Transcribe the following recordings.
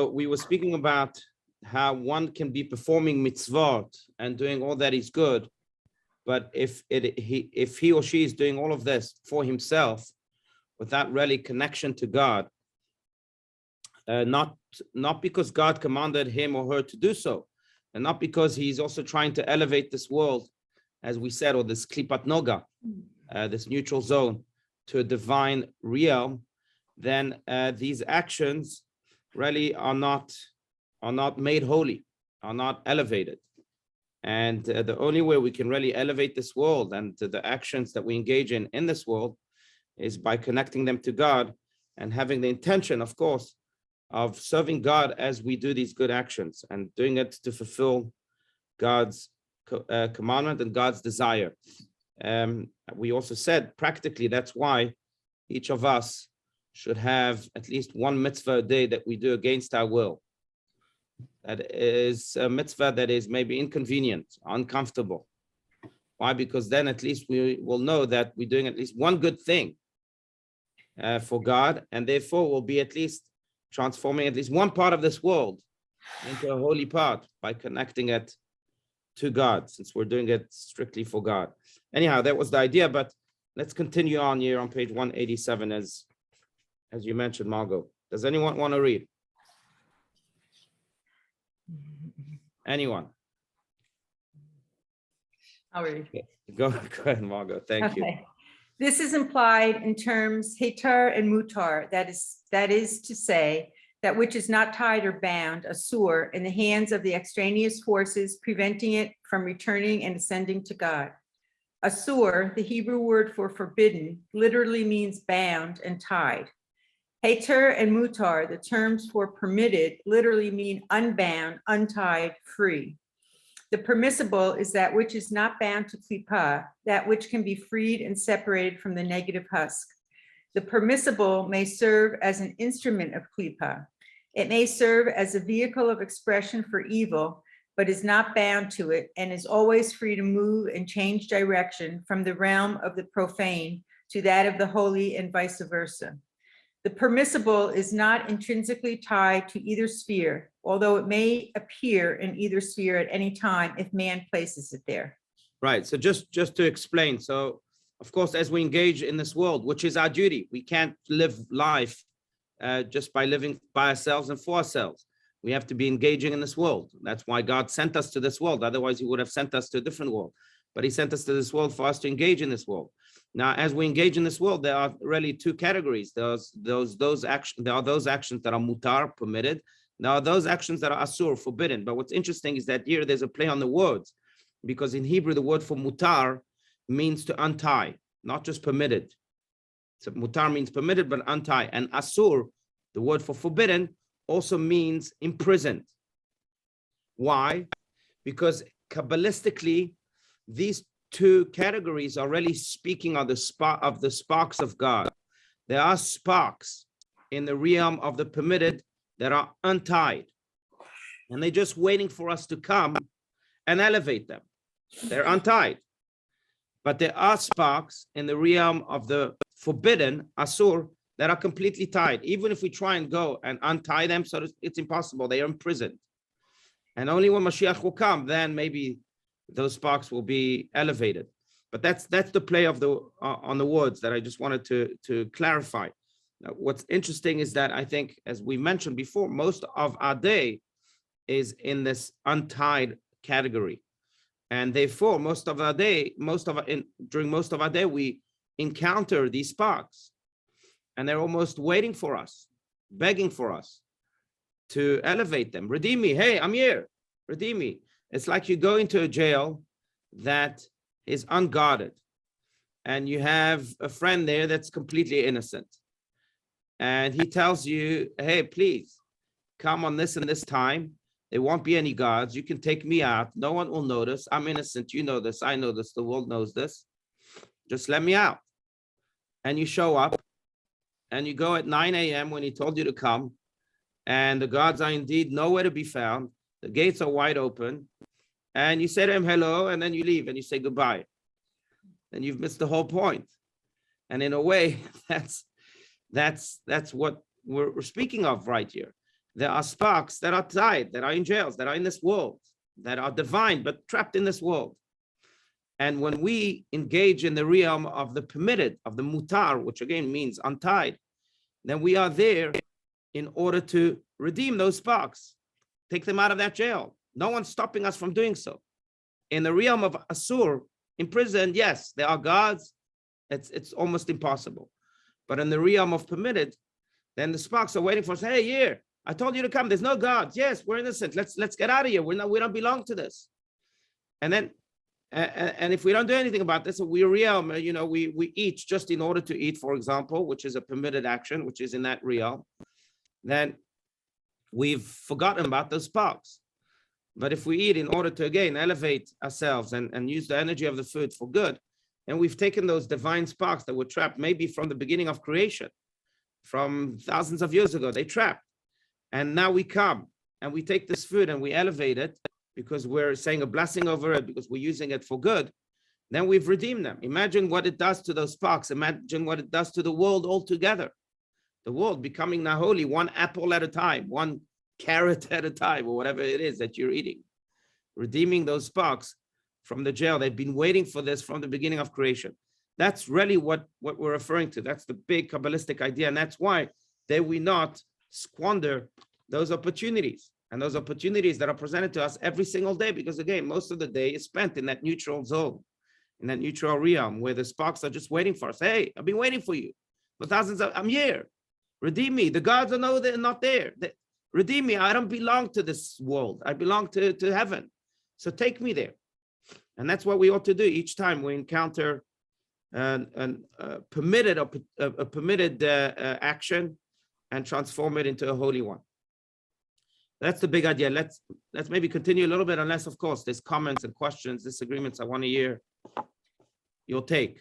we were speaking about how one can be performing mitzvot and doing all that is good, but if he or she is doing all of this for himself without really connection to God, not because God commanded him or her to do so, and not because he's also trying to elevate this world, as we said, or this klipat noga, this neutral zone, to a divine realm, then these actions really are not made holy, are not elevated. And the only way we can really elevate this world and the actions that we engage in this world is by connecting them to God and having the intention, of course, of serving God as we do these good actions and doing it to fulfill God's commandment and God's desire. We also said practically that's why each of us should have at least one mitzvah a day that we do against our will. That is a mitzvah that is maybe inconvenient, uncomfortable. Why? Because then at least we will know that we're doing at least one good thing for God, and therefore we'll be at least transforming at least one part of this world into a holy part by connecting it to God, since we're doing it strictly for God. Anyhow, that was the idea, but let's continue on here on page 187 as you mentioned, Margot. Does anyone want to read? Anyone? I'll read. Okay. Go ahead, Margot. Thank you. This is implied in terms heter and mutar, that is to say, that which is not tied or bound, asur, in the hands of the extraneous forces, preventing it from returning and ascending to God. Asur, the Hebrew word for forbidden, literally means bound and tied. Heter and mutar, the terms for permitted, literally mean unbound, untied, free. The permissible is that which is not bound to klipa, that which can be freed and separated from the negative husk. The permissible may serve as an instrument of klipa. It may serve as a vehicle of expression for evil, but is not bound to it and is always free to move and change direction from the realm of the profane to that of the holy and vice versa. The permissible is not intrinsically tied to either sphere, although it may appear in either sphere at any time if man places it there. Right. So just to explain, so of course, as we engage in this world, which is our duty, we can't live life just by living by ourselves and for ourselves. We have to be engaging in this world. That's why God sent us to this world. Otherwise, he would have sent us to a different world. But he sent us to this world for us to engage in this world. Now, as we engage in this world, there are really two categories. There are those actions that are mutar, permitted. There are those actions that are asur, forbidden. But what's interesting is that here there's a play on the words, because in Hebrew, the word for mutar means to untie, not just permitted. So mutar means permitted, but untie. And asur, the word for forbidden, also means imprisoned. Why? Because Kabbalistically, these two categories are really speaking of the sparks of God. There are sparks in the realm of the permitted that are untied, and they're just waiting for us to come and elevate them. They're untied. But there are sparks in the realm of the forbidden, asur, that are completely tied. Even if we try and go and untie them, so it's impossible. They are imprisoned. And only when Mashiach will come, then maybe those sparks will be elevated. But that's the play of on the words that I just wanted to clarify. Now, what's interesting is that I think, as we mentioned before, most of our day is in this untied category. And therefore, during most of our day, we encounter these sparks. And they're almost waiting for us, begging for us to elevate them. Redeem me. Hey, I'm here. Redeem me. It's like you go into a jail that is unguarded, and you have a friend there that's completely innocent. And he tells you, hey, please come on this and this time. There won't be any guards. You can take me out. No one will notice. I'm innocent. You know this. I know this. The world knows this. Just let me out. And you show up. And you go at 9 a.m. when he told you to come, and the guards are indeed nowhere to be found. The gates are wide open, and you say to him hello, and then you leave and you say goodbye. Then you've missed the whole point. And in a way, that's what we're speaking of right here. there are sparks that are tied, that are in jails, that are in this world, that are divine, but trapped in this world. And when we engage in the realm of the permitted, of the mutar, which again means untied, then we are there in order to redeem those sparks, take them out of that jail. No one's stopping us from doing so. In the realm of Asur, imprisoned, yes, there are gods. It's almost impossible. But in the realm of permitted, then the sparks are waiting for us. Hey, here, I told you to come. There's no gods. Yes, we're innocent. Let's get out of here. We don't belong to this. And then, and if we don't do anything about this, we're realm, we eat just in order to eat, for example, which is a permitted action, which is in that realm, then we've forgotten about those sparks. But if we eat in order to, again, elevate ourselves and use the energy of the food for good, and we've taken those divine sparks that were trapped maybe from the beginning of creation, from thousands of years ago, they trapped. And now we come and we take this food and we elevate it because we're saying a blessing over it, because we're using it for good. Then we've redeemed them. Imagine what it does to those sparks. Imagine what it does to the world altogether. The world becoming now holy, one apple at a time, one carrot at a time, or whatever it is that you're eating. Redeeming those sparks from the jail. They've been waiting for this from the beginning of creation. That's really what we're referring to. That's the big Kabbalistic idea. And that's why dare we not squander those opportunities, and those opportunities that are presented to us every single day, because again, most of the day is spent in that neutral zone, in that neutral realm where the sparks are just waiting for us. Hey, I've been waiting for you for thousands of, I'm here. Redeem me. The gods are no, they're not there. Redeem me. I don't belong to this world. I belong to heaven. So take me there. And that's what we ought to do each time we encounter a permitted action and transform it into a holy one. That's the big idea. Let's maybe continue a little bit, unless, of course, there's comments and questions, disagreements I want to hear your take.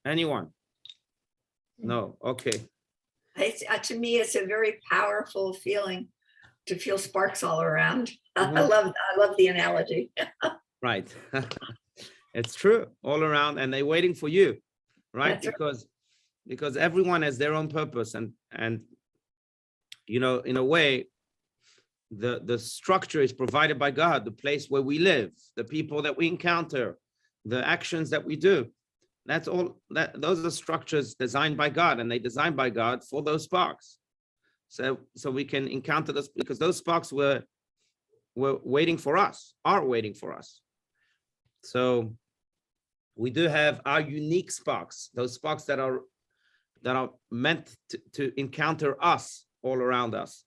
Anyone? No? Okay. To me, it's a very powerful feeling to feel sparks all around. Mhm. I love the analogy. Right. It's true, all around, and they're waiting for you, right? That's Because everyone has their own purpose, and in a way, the structure is provided by God, the place where we live, the people that we encounter, the actions that we do. That's all. Those are structures designed by God, and they designed by God for those sparks. So we can encounter this, because those sparks were waiting for us, are waiting for us. So we do have our unique sparks, those sparks that are meant to encounter us all around us.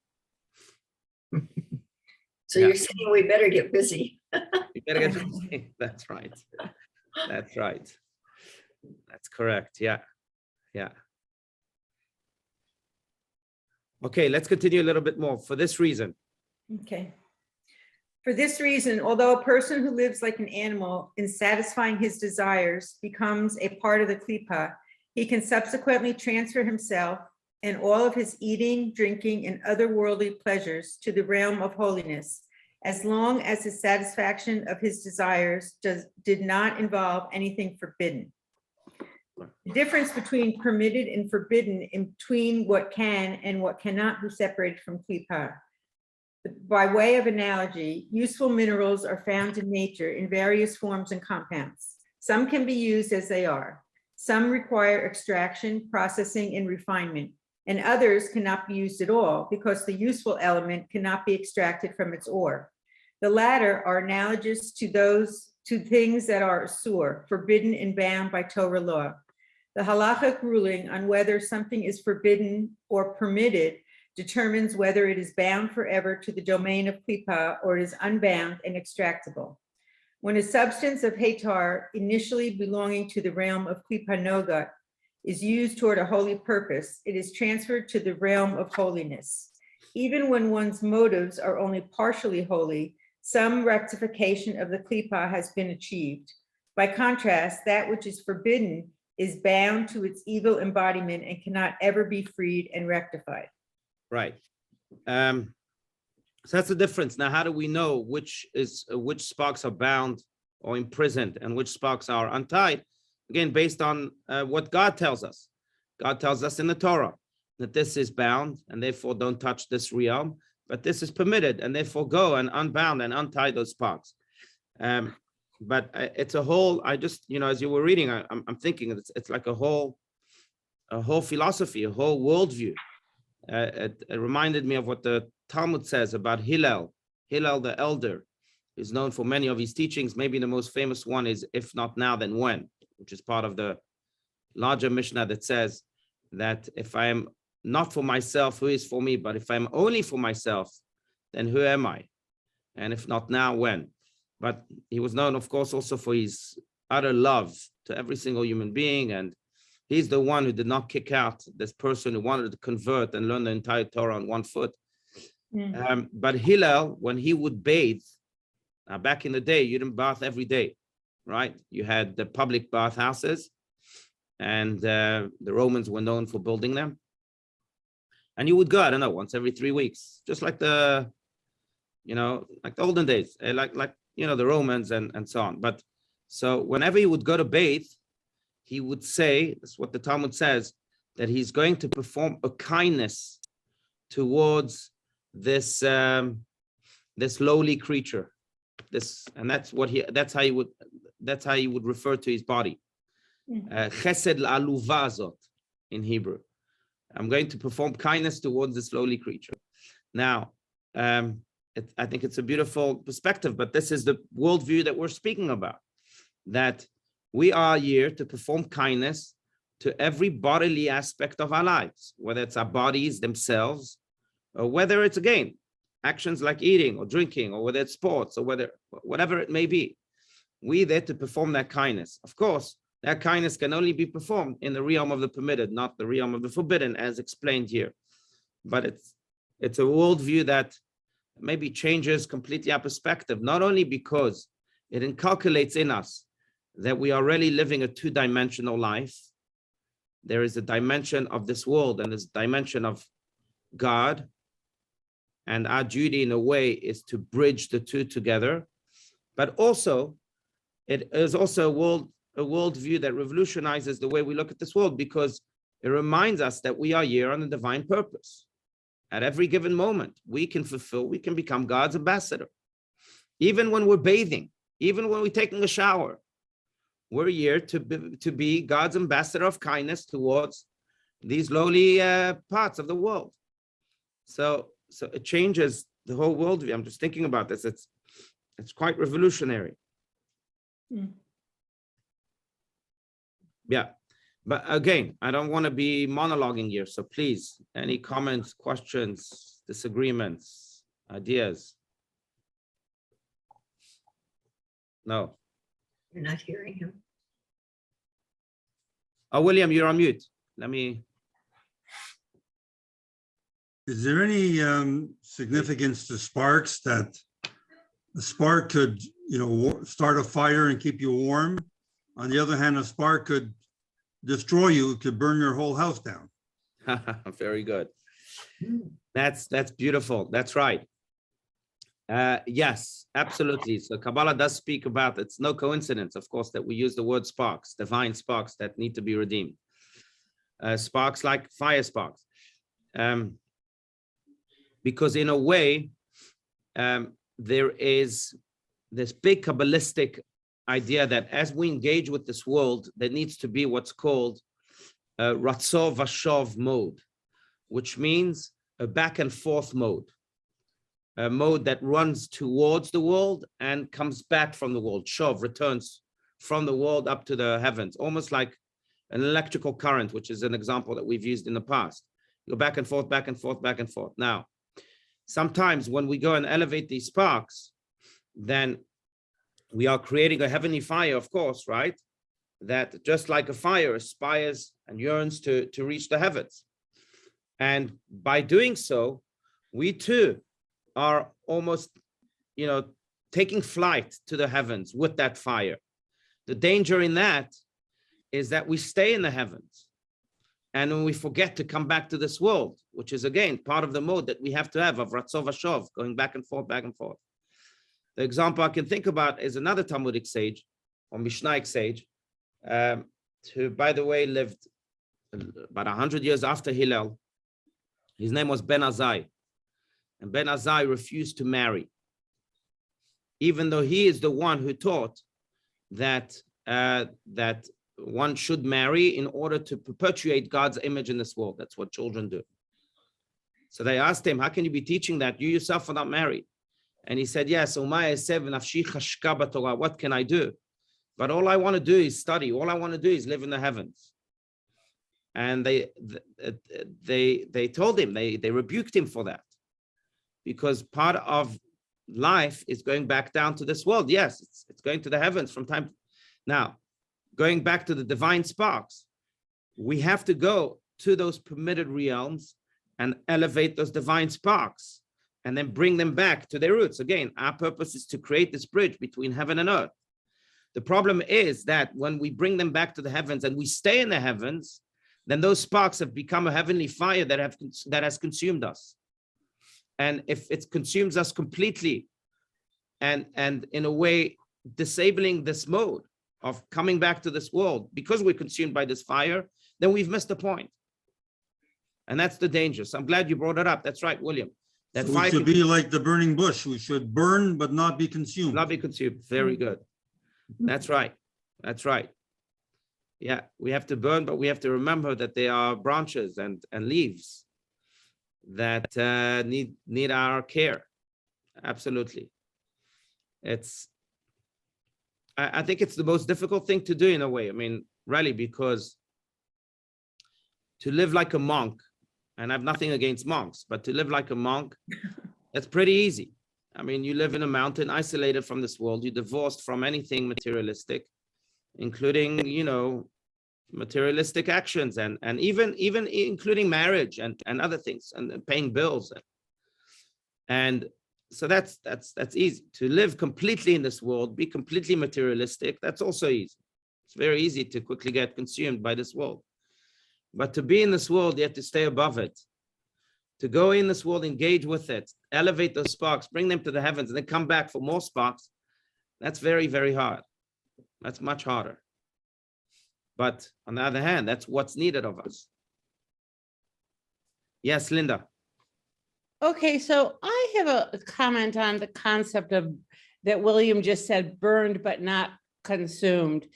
So You're saying we better get busy. You better get busy. That's right. That's right. That's correct. Yeah. Okay, let's continue a little bit more. For this reason. Okay. For this reason, although a person who lives like an animal in satisfying his desires becomes a part of the klipa, he can subsequently transfer himself and all of his eating, drinking, and other worldly pleasures to the realm of holiness, as long as his satisfaction of his desires did not involve anything forbidden. The difference between permitted and forbidden, in between what can and what cannot be separated from klipa. By way of analogy, useful minerals are found in nature in various forms and compounds. Some can be used as they are. Some require extraction, processing, and refinement, and others cannot be used at all because the useful element cannot be extracted from its ore. The latter are analogous to things that are asur, forbidden and bound by Torah law. The halachic ruling on whether something is forbidden or permitted determines whether it is bound forever to the domain of klipa or it is unbound and extractable. When a substance of hetar, initially belonging to the realm of klipa noga, is used toward a holy purpose, it is transferred to the realm of holiness. Even when one's motives are only partially holy, some rectification of the klipa has been achieved. By contrast, that which is forbidden is bound to its evil embodiment and cannot ever be freed and rectified. Right. So that's the difference. Now, how do we know which sparks are bound or imprisoned and which sparks are untied? Again, based on what God tells us. God tells us in the Torah that this is bound and therefore don't touch this realm, but this is permitted and therefore go and unbound and untie those sparks. But it's a whole, I just, as you were reading, I'm thinking it's like a whole philosophy, a whole worldview. It reminded me of what the Talmud says about Hillel the elder, is known for many of his teachings. Maybe the most famous one is, if not now, then when, which is part of the larger Mishnah that says that if I am not for myself, who is for me? But if I'm only for myself, then who am I? And if not now, when? But he was known, of course, also for his utter love to every single human being. And he's the one who did not kick out this person who wanted to convert and learn the entire Torah on one foot. But Hillel, when he would bathe, now back in the day, you didn't bath every day, right? You had the public bathhouses, and the Romans were known for building them. And you would go, I don't know, once every 3 weeks, just like the olden days, like the Romans and so on. But so whenever he would go to bathe, he would say, that's what the Talmud says, that he's going to perform a kindness towards this lowly creature. That's how he would refer to his body. Chesed la'aluva azot in Hebrew. I'm going to perform kindness towards this lowly creature. Now, I think it's a beautiful perspective, but this is the worldview that we're speaking about, that we are here to perform kindness to every bodily aspect of our lives, whether it's our bodies themselves, or whether it's, again, actions like eating or drinking, or whether it's sports, or whatever it may be. We're there to perform that kindness. Of course, that kindness can only be performed in the realm of the permitted, not the realm of the forbidden, as explained here. But it's a worldview that maybe changes completely our perspective, not only because it inculcates in us that we are really living a two-dimensional life. There is a dimension of this world and this dimension of God, and our duty in a way is to bridge the two together. But also, it is also a worldview that revolutionizes the way we look at this world, because it reminds us that we are here on a divine purpose. At every given moment, we can become God's ambassador. Even when we're bathing, even when we're taking a shower, we're here to be God's ambassador of kindness towards these lowly parts of the world. So it changes the whole worldview. I'm just thinking about this. It's quite revolutionary. Yeah. But again, I don't want to be monologuing here. So please, any comments, questions, disagreements, ideas? No. You're not hearing him. Oh, William, you're on mute. Let me. Is there any significance to sparks, that the spark could, start a fire and keep you warm? On the other hand, a spark could destroy you, could burn your whole house down. Very good. That's beautiful. That's right. Yes, absolutely. So Kabbalah does speak about, it's no coincidence, of course, that we use the word sparks, divine sparks that need to be redeemed. Sparks like fire sparks. Because in a way, there is this big Kabbalistic idea that as we engage with this world, there needs to be what's called a Ratzov Vashov mode, which means a back and forth mode, a mode that runs towards the world and comes back from the world. Shov returns from the world up to the heavens, almost like an electrical current, which is an example that we've used in the past. Go back and forth, back and forth, back and forth. Now, sometimes when we go and elevate these sparks, then we are creating a heavenly fire, of course, right? That just like a fire aspires and yearns to reach the heavens. And by doing so, we too are almost, taking flight to the heavens with that fire. The danger in that is that we stay in the heavens. And when we forget to come back to this world, which is, again, part of the mode that we have to have of Ratzov Vashov, going back and forth, back and forth. The example I can think about is another Talmudic sage or Mishnaic sage, who, by the way, lived about 100 years after Hillel. His name was Ben Azai. And Ben Azai refused to marry, even though he is the one who taught that, that one should marry in order to perpetuate God's image in this world. That's what children do. So they asked him, how can you be teaching that? You yourself are not married. And he said, yes, what can I do? But all I want to do is study. All I want to do is live in the heavens. And they told him, they rebuked him for that. Because part of life is going back down to this world. Yes, it's going to the heavens from time. Now, going back to the divine sparks, we have to go to those permitted realms and elevate those divine sparks and then bring them back to their roots. Again, our purpose is to create this bridge between heaven and earth. The problem is that when we bring them back to the heavens and we stay in the heavens, then those sparks have become a heavenly fire that has consumed us. And if it consumes us completely and in a way disabling this mode of coming back to this world because we're consumed by this fire, then we've missed the point. And that's the danger. So I'm glad you brought it up. That's right, William. That So we should be like the burning bush. We should burn, but not be consumed. Not be consumed. Very good. That's right. That's right. Yeah, we have to burn, but we have to remember that there are branches and leaves that need our care. Absolutely. I think it's the most difficult thing to do in a way. I mean, really, because to live like a monk, and I have nothing against monks, but to live like a monk, that's pretty easy. I mean, you live in a mountain, isolated from this world. You're divorced from anything materialistic, including, you know, materialistic actions and even including marriage and other things and paying bills. And so that's easy. To live completely in this world, be completely materialistic, that's also easy. It's very easy to quickly get consumed by this world. But to be in this world, you have to stay above it. To go in this world, engage with it, elevate those sparks, bring them to the heavens, and then come back for more sparks. That's very, very hard. That's much harder. But on the other hand, that's what's needed of us. Yes, Linda. Okay, so I have a comment on the concept of that William just said, burned but not consumed.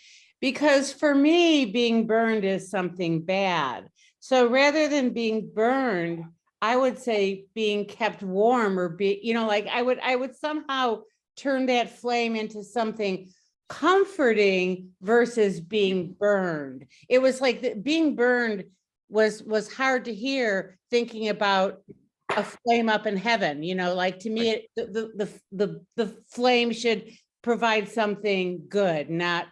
Because for me, being burned is something bad. So rather than being burned, I would say being kept warm or be, you know, like I would somehow turn that flame into something comforting versus being burned. It was like being burned was hard to hear, thinking about a flame up in heaven, you know, like to me, the flame should provide something good, not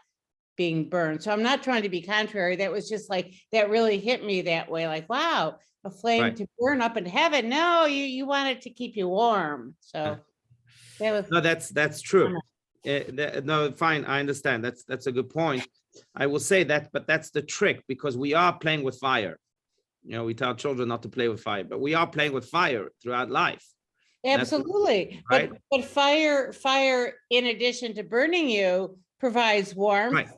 being burned. So I'm not trying to be contrary. That was just like, that really hit me that way. Like, wow, a flame to burn up in heaven. No, you want it to keep you warm. So that was. No, that's true. No, fine. I understand. That's a good point. I will say that, but that's the trick, because we are playing with fire. You know, we tell children not to play with fire, but we are playing with fire throughout life. Absolutely. Right. But fire, in addition to burning you, provides warmth. Right.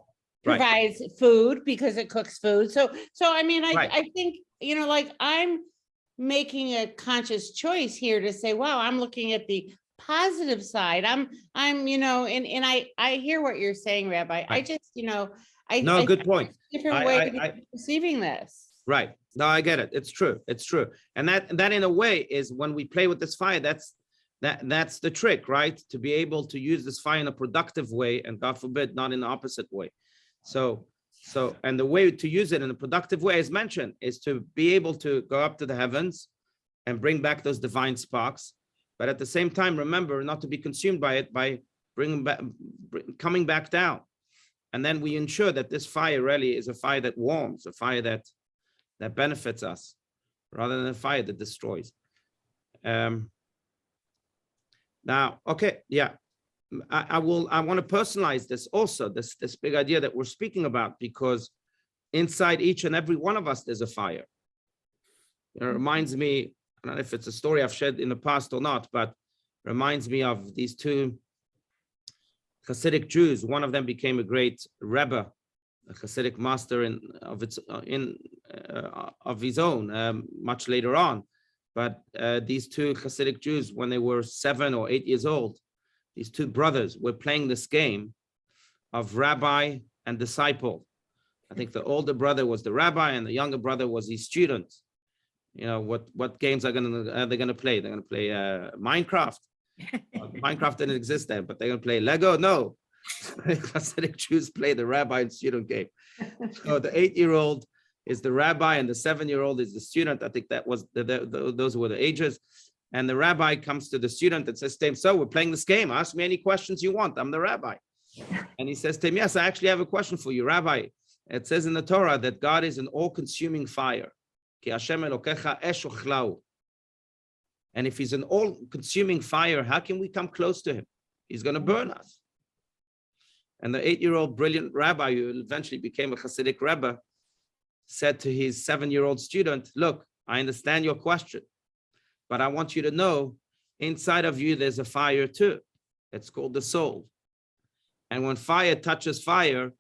Provides food because it cooks food. So I mean, I think, you know, like I'm making a conscious choice here to say, wow, I'm looking at the positive side. I'm, you know, and I hear what you're saying, Rabbi. Right. I just, you know, Good point. Different way of perceiving this. Right. No, I get it. It's true. It's true. And that in a way is when we play with this fire, that's the trick, right? To be able to use this fire in a productive way, and God forbid, not in the opposite way. So, and the way to use it in a productive way, as mentioned, is to be able to go up to the heavens and bring back those divine sparks. But at the same time, remember not to be consumed by it, by coming back down. And then we ensure that this fire really is a fire that warms, a fire that benefits us, rather than a fire that destroys. Now, okay, yeah. I want to personalize this also, this big idea that we're speaking about, because inside each and every one of us, there's a fire. It reminds me, I don't know if it's a story I've shared in the past or not, but reminds me of these two Hasidic Jews. One of them became a great Rebbe a Hasidic master of his own much later on. But these two Hasidic Jews, when they were 7 or 8 years old, these two brothers were playing this game of rabbi and disciple. I think the older brother was the rabbi and the younger brother was his student. You know, what games are they gonna play? They're gonna play Minecraft. Minecraft didn't exist then, but they're gonna play Lego. No, Hasidic Jews play the rabbi and student game. So the 8-year-old is the rabbi and the 7-year-old is the student. I think that was those were the ages. And the rabbi comes to the student and says to him, "So we're playing this game. Ask me any questions you want. I'm the rabbi." And he says to him, "Yes, I actually have a question for you, Rabbi. It says in the Torah that God is an all-consuming fire. And if he's an all-consuming fire, how can we come close to him? He's going to burn us." And the 8-year-old brilliant rabbi, who eventually became a Hasidic Rebbe, said to his 7-year-old student, "Look, I understand your question, but I want you to know inside of you, there's a fire too. It's called the soul. And when fire touches fire,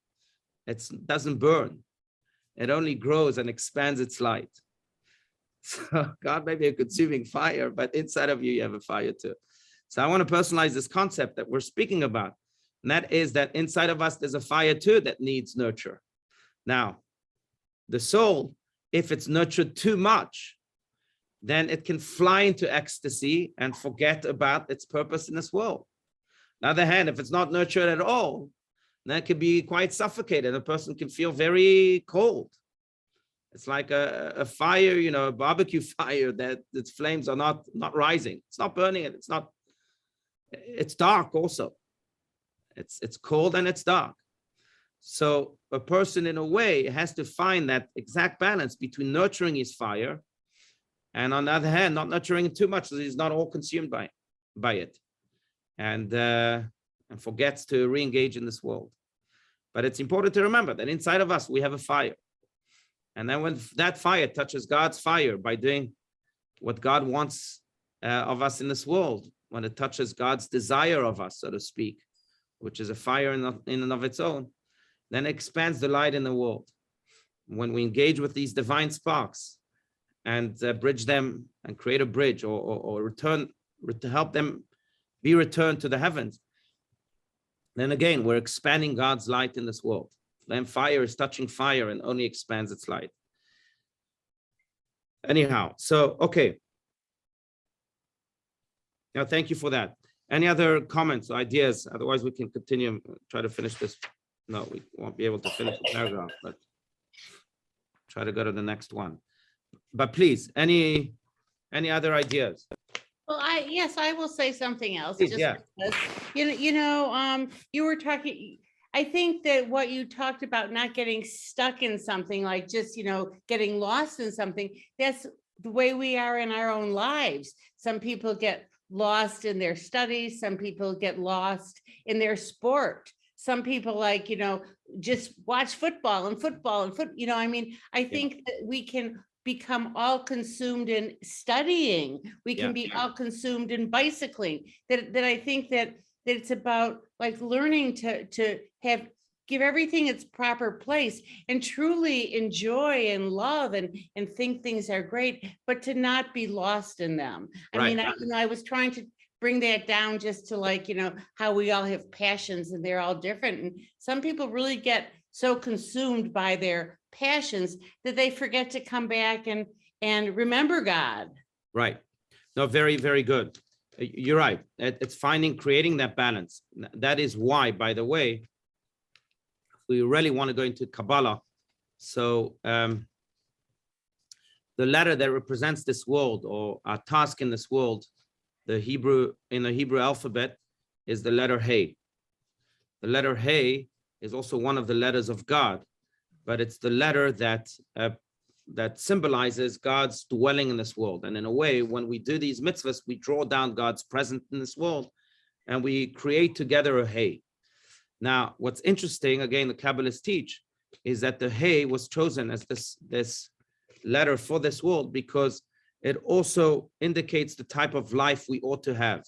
it doesn't burn. It only grows and expands its light." So God may be a consuming fire, but inside of you, you have a fire too. So I want to personalize this concept that we're speaking about. And that is that inside of us, there's a fire too that needs nurture. Now, the soul, if it's nurtured too much, then it can fly into ecstasy and forget about its purpose in this world. On the other hand, if it's not nurtured at all, then it can be quite suffocated. A person can feel very cold. It's like a fire, you know, a barbecue fire that its flames are not rising. It's not burning it. It's dark also. It's cold and it's dark. So a person in a way has to find that exact balance between nurturing his fire and on the other hand, not nurturing it too much so he's not all consumed by it and forgets to re-engage in this world. But it's important to remember that inside of us, we have a fire. And then when that fire touches God's fire by doing what God wants of us in this world, when it touches God's desire of us, so to speak, which is a fire in and of its own, then it expands the light in the world. When we engage with these divine sparks and bridge them and create a bridge or return to help them be returned to the heavens, then again, we're expanding God's light in this world. Then fire is touching fire and only expands its light. Anyhow, so, okay. Now, thank you for that. Any other comments, ideas? Otherwise, we can continue, try to finish this. No, we won't be able to finish the paragraph, but try to go to the next one. But please, any other ideas? Well, yes, I will say something else. Please, Just yeah. because, you were talking, I think that what you talked about, not getting stuck in something, like just, getting lost in something, that's the way we are in our own lives. Some people get lost in their studies. Some people get lost in their sport. Some people just watch football. I think that we can become all consumed in studying. We can be all consumed in bicycling. That I think that it's about like learning to give everything its proper place and truly enjoy and love and think things are great, but to not be lost in them. Right. I was trying to bring that down just to how we all have passions and they're all different. And some people really get so consumed by their passions that they forget to come back and remember God. Right. No, very, very good. You're right. It's creating that balance. That is why, by the way, we really want to go into Kabbalah. So the letter that represents this world or our task in this world, in the Hebrew alphabet is the letter Hey. The letter Hey is also one of the letters of God, but it's the letter that symbolizes God's dwelling in this world. And in a way, when we do these mitzvahs, we draw down God's presence in this world and we create together a Hey. Now, what's interesting, again, the Kabbalists teach, is that the Hey was chosen as this letter for this world because it also indicates the type of life we ought to have.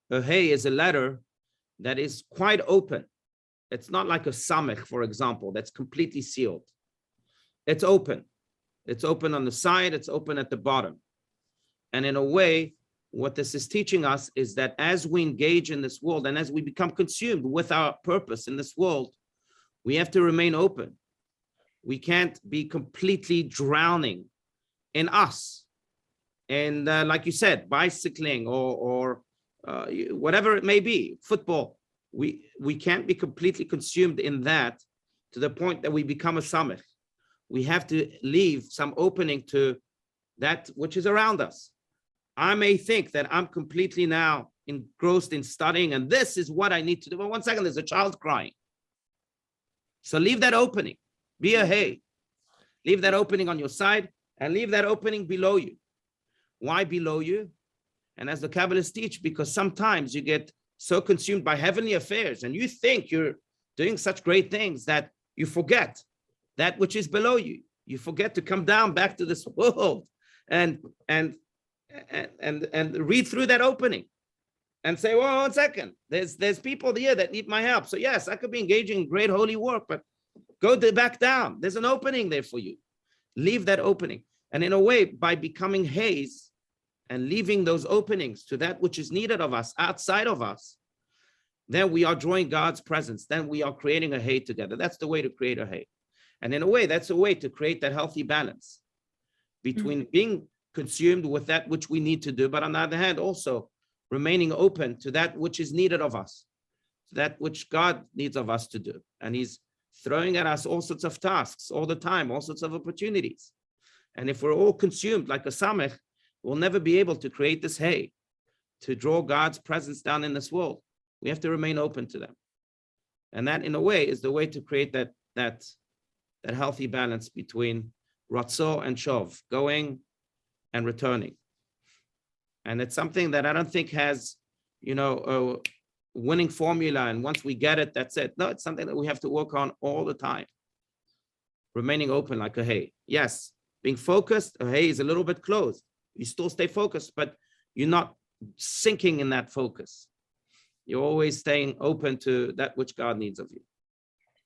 A Hey is a letter that is quite open. It's not like a samech, for example, that's completely sealed. It's open. It's open on the side, it's open at the bottom. And in a way, what this is teaching us is that as we engage in this world and as we become consumed with our purpose in this world, we have to remain open. We can't be completely drowning in us. And like you said, bicycling or whatever it may be, football, we can't be completely consumed in that to the point that we become a samech. We have to leave some opening to that which is around us. I may think that I'm completely now engrossed in studying and this is what I need to do. But 1 second, there's a child crying. So leave that opening. Be a hay. Leave that opening on your side and leave that opening below you. Why below you? And as the Kabbalists teach, because sometimes you get so consumed by heavenly affairs and you think you're doing such great things that you forget that which is below you. You forget to come down back to this world and read through that opening and say, well, 1 second, there's people here that need my help. So yes, I could be engaging in great holy work, but go back down. There's an opening there for you. Leave that opening. And in a way, by becoming haze and leaving those openings to that which is needed of us, outside of us, then we are drawing God's presence. Then we are creating a hay together. That's the way to create a hay. And in a way, that's a way to create that healthy balance between being consumed with that which we need to do, but on the other hand, also remaining open to that which is needed of us, that which God needs of us to do. And he's throwing at us all sorts of tasks all the time, all sorts of opportunities. And if we're all consumed like a samech, we'll never be able to create this hay, to draw God's presence down in this world. We have to remain open to them. And that, in a way, is the way to create that healthy balance between ratzon and shov, going and returning. And it's something that I don't think has, a winning formula. And once we get it, that's it. No, it's something that we have to work on all the time. Remaining open like a hay. Yes, being focused, a hay is a little bit closed. You still stay focused, but you're not sinking in that focus. You're always staying open to that which God needs of you.